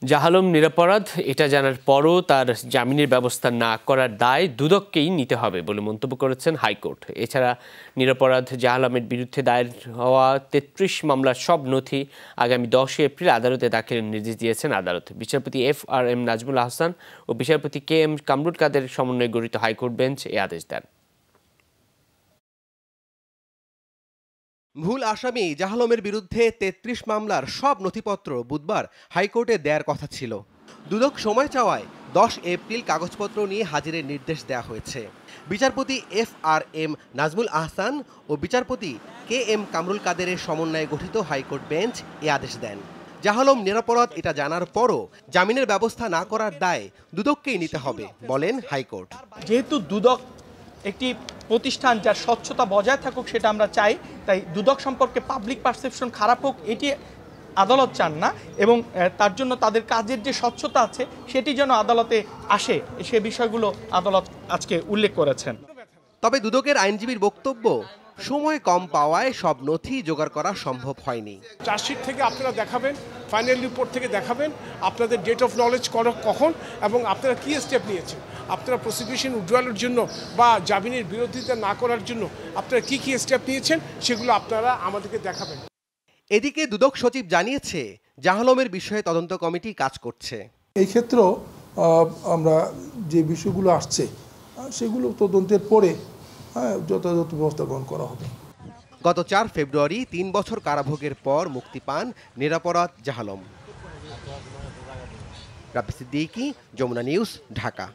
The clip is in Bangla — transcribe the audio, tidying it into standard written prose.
জাহালম নিরপরাধ এটা জানার পরও তার জামিনের ব্যবস্থা না করার দায় দুদককেই নিতে হবে বলে মন্তব্য করেছেন হাইকোর্ট। এছাড়া নিরপরাধ জাহালমের বিরুদ্ধে দায়ের হওয়া ৩৩ মামলার সব নথি আগামী ১০ এপ্রিল আদালতে দাখিলের নির্দেশ দিয়েছেন আদালত। বিচারপতি FRM নাজমুল আহসান ও বিচারপতি KM কামরুল কাদেরের সমন্বয়ে গঠিত হাইকোর্ট বেঞ্চ এ আদেশ দেন। মূল আসামি জাহালমের বিরুদ্ধে ৩৩ মামলার সব নথিপত্র বুধবার হাইকোর্টে দেয়ার কথা ছিল। দুদক সময় চাওয়ায় ১০ এপ্রিল কাগজপত্র নিয়ে হাজিরের নির্দেশ দেওয়া হয়েছে। বিচারপতি FRM নাজমুল আহসান ও বিচারপতি KM কামরুল কাদেরের সমন্বয়ে গঠিত হাইকোর্ট বেঞ্চ এ আদেশ দেন। জাহালম নিরপরাধ এটা জানার পরও জামিনের ব্যবস্থা না করার দায় দুদককেই নিতে হবে বলেন হাইকোর্ট। যেহেতু দুদক একটি প্রতিষ্ঠান যার স্বচ্ছতা বজায় থাকুক সেটা আমরা চাই, তাই দুদক সম্পর্কে পাবলিক পারসেপশন খারাপ হোক এটি আদালত চান না, এবং তার জন্য তাদের কাজের যে স্বচ্ছতা আছে সেটি যেন আদালতে আসে সে বিষয়গুলো আদালত আজকে উল্লেখ করেছেন। তবে দুদকের আইনজীবীর বক্তব্য, সময় কম পাওয়ায় সব নথি জোগাড় করা সম্ভব হয়নি। চার্জশিট থেকে আপনারা দেখাবেন, ফাইনাল রিপোর্ট থেকে দেখাবেন আপনাদের ডেট অফ নলেজ কখন এবং আপনারা কী স্টেপ নিয়েছেন, আপনারা প্রসিকিউশন উইথড্রয়ালের জন্য বা জামিনের বিরোধিতা না করার জন্য আপনারা কী স্টেপ নিয়েছেন সেগুলো আপনারা আমাদেরকে দেখাবেন। এদিকে দুদক সচিব জানিয়েছে জাহালমের বিষয়ে তদন্ত কমিটি কাজ করছে। এই ক্ষেত্রেও আমরা যে বিষয়গুলো আসছে সেগুলো তদন্তের পরে যথাযথ ব্যবস্থা গ্রহণ করা হবে। গত ৪ ফেব্রুয়ারি ৩ বছর কারাভোগের পর মুক্তি পান নিরপরাধ জাহালম। রাব্বি সিদ্দিকী, যমুনা নিউজ, ঢাকা।